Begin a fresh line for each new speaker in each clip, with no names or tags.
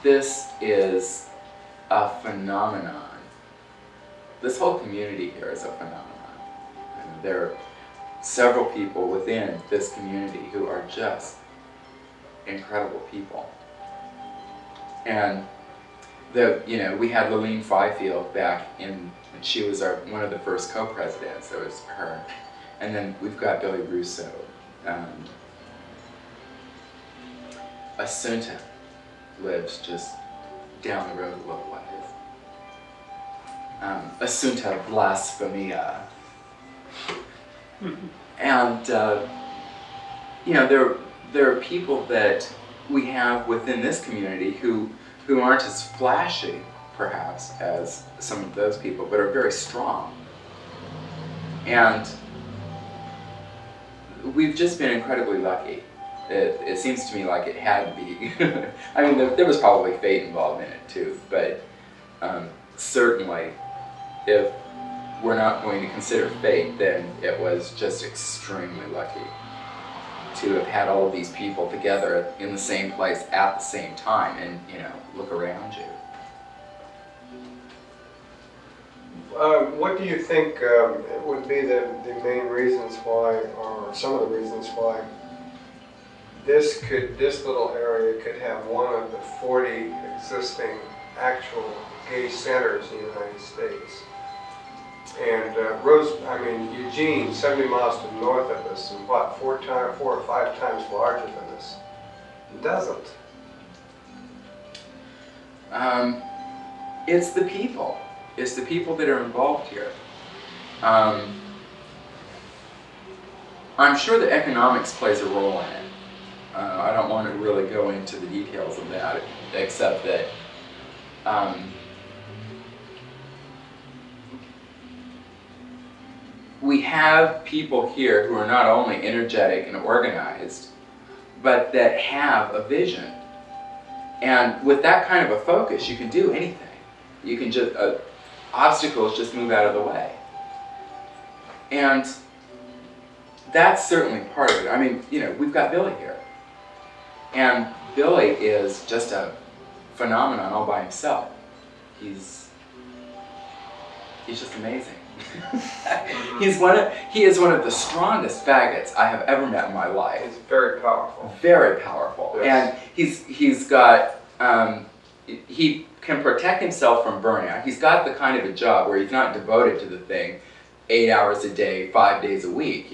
this is a phenomenon. This whole community here is a phenomenon. And there are several people within this community who are just incredible people. And we had Lillian Fifield back in, and she was one of the first co-presidents. That was her. And then we've got Billy Russo. Assunta lives just down the road a little ways. Assunta Blasphemia. And there are people that we have within this community who aren't as flashy, perhaps, as some of those people, but are very strong. And we've just been incredibly lucky. It seems to me like it had to be. I mean, there was probably fate involved in it too, but certainly, if we're not going to consider fate, then it was just extremely lucky to have had all of these people together in the same place at the same time, and look around you.
What do you think would be the main reasons why, or some of the reasons why, this little area could have one of the 40 existing actual gay centers in the United States? And Eugene, 70 miles to the north of us, and what, 4 or 5 times larger than us, doesn't.
It's the people. It's the people that are involved here. I'm sure that economics plays a role in it. I don't want to really go into the details of that, except that we have people here who are not only energetic and organized, but that have a vision. And with that kind of a focus, you can do anything. You can just, obstacles just move out of the way. And that's certainly part of it. I mean, we've got Billy here. And Billy is just a phenomenon all by himself. He's just amazing. He is one of the strongest faggots I have ever met in my life.
He's very powerful.
Very powerful. Yes. And he's got, he can protect himself from burnout. He's got the kind of a job where he's not devoted to the thing 8 hours a day, 5 days a week,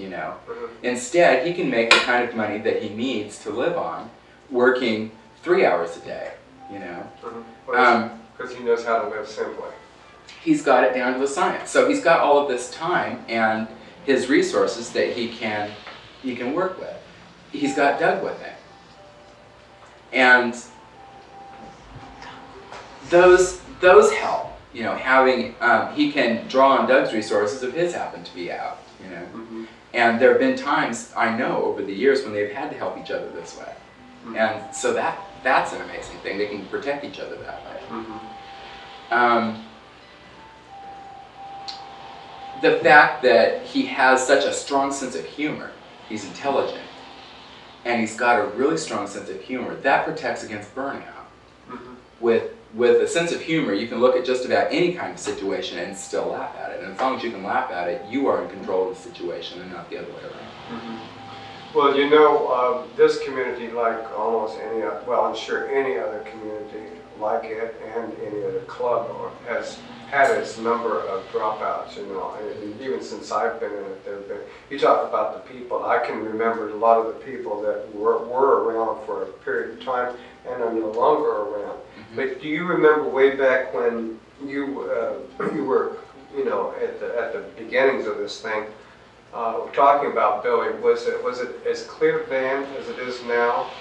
Instead, he can make the kind of money that he needs to live on, working 3 hours a day,
Because he knows how to live simply.
He's got it down to a science. So he's got all of this time and his resources that he can work with. He's got Doug with him. And those help. Having he can draw on Doug's resources if his happen to be out. And there have been times I know over the years when they've had to help each other this way. And so that's an amazing thing. They can protect each other that way. The fact that he has such a strong sense of humor, he's intelligent, and he's got a really strong sense of humor, that protects against burnout. With a sense of humor, you can look at just about any kind of situation and still laugh at it. And as long as you can laugh at it, you are in control of the situation and not the other way around.
Well, this community, like almost any other, well, I'm sure any other community like it and any other club has had its number of dropouts, and even since I've been in it, there have been, you talk about the people, I can remember a lot of the people that were around for a period of time and are no longer around. But do you remember way back when you were, at the beginnings of this thing, talking about Billy, was it as clear then as it is now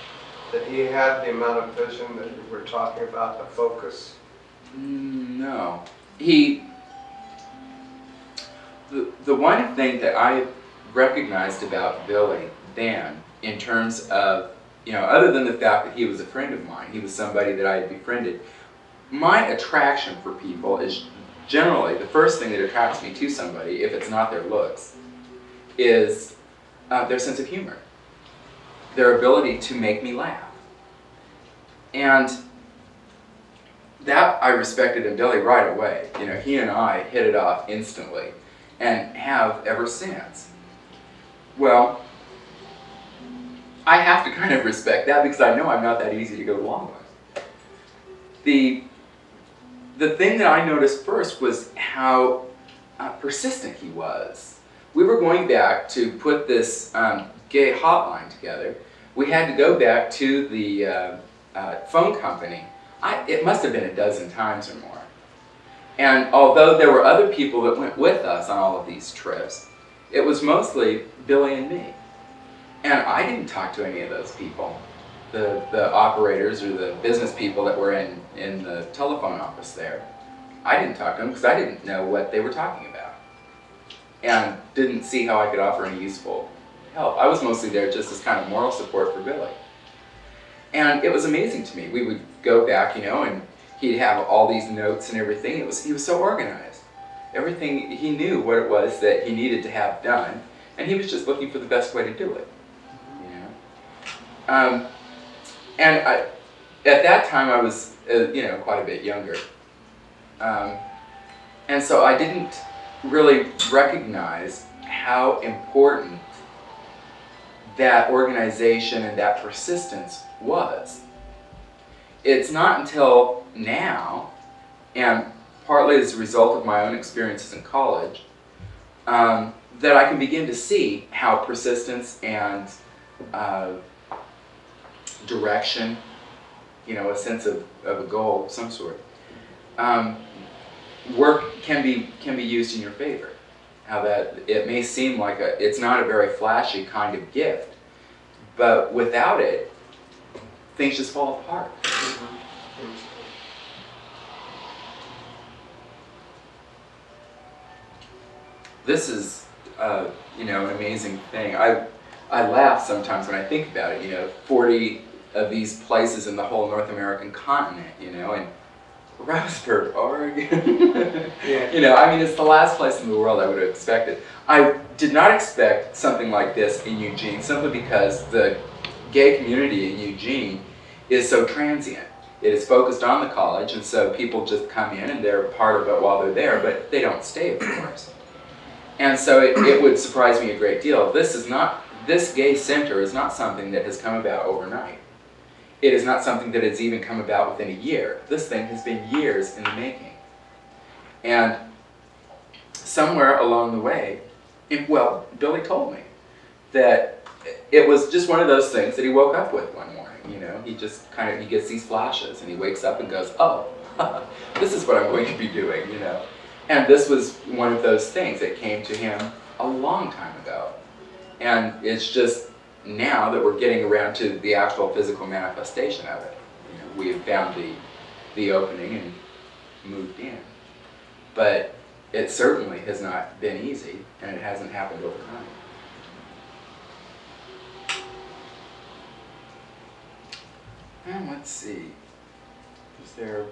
that he had the amount of vision that you were talking about, the focus?
No. The one thing that I recognized about Billy then, in terms of, other than the fact that he was a friend of mine, he was somebody that I had befriended, my attraction for people is generally, the first thing that attracts me to somebody, if it's not their looks, is their sense of humor, their ability to make me laugh. And that I respected in Billy right away. You know, he and I hit it off instantly, and have ever since. Well, I have to kind of respect that because I know I'm not that easy to go along with. The thing that I noticed first was how persistent he was. We were going back to put this gay hotline together. We had to go back to the phone company. It must have been a dozen times or more. And although there were other people that went with us on all of these trips, it was mostly Billy and me. And I didn't talk to any of those people, the operators or the business people that were in the telephone office there. I didn't talk to them because I didn't know what they were talking about and didn't see how I could offer any useful help. I was mostly there just as kind of moral support for Billy. And it was amazing to me. We would go back, you know, and he'd have all these notes and everything. He was so organized. Everything, he knew what it was that he needed to have done, and he was just looking for the best way to do it, you know. At that time I was, you know, quite a bit younger. And so I didn't really recognize how important that organization and that persistence was. It's not until now, and partly as a result of my own experiences in college, that I can begin to see how persistence and direction, you know, a sense of a goal of some sort, work can be used in your favor. How that it may seem like it's not a very flashy kind of gift, but without it, things just fall apart. This is, you know, an amazing thing. I laugh sometimes when I think about it. You know, 40 of these places in the whole North American continent. You know, and Roseburg, Oregon.
Yeah.
You know, I mean, it's the last place in the world I would have expected. I did not expect something like this in Eugene, simply because the gay community in Eugene is so transient. It is focused on the college, and so people just come in and they're part of it while they're there, but they don't stay, of course. And so it would surprise me a great deal. This gay center is not something that has come about overnight. It is not something that has even come about within a year. This thing has been years in the making. And somewhere along the way, well, Billy told me that it was just one of those things that he woke up with one morning. You know, he just he gets these flashes and he wakes up and goes, oh, this is what I'm going to be doing, you know. And this was one of those things that came to him a long time ago. And it's just now that we're getting around to the actual physical manifestation of it. You know, we have found the opening and moved in. But it certainly has not been easy, and it hasn't happened overnight. And let's see, is there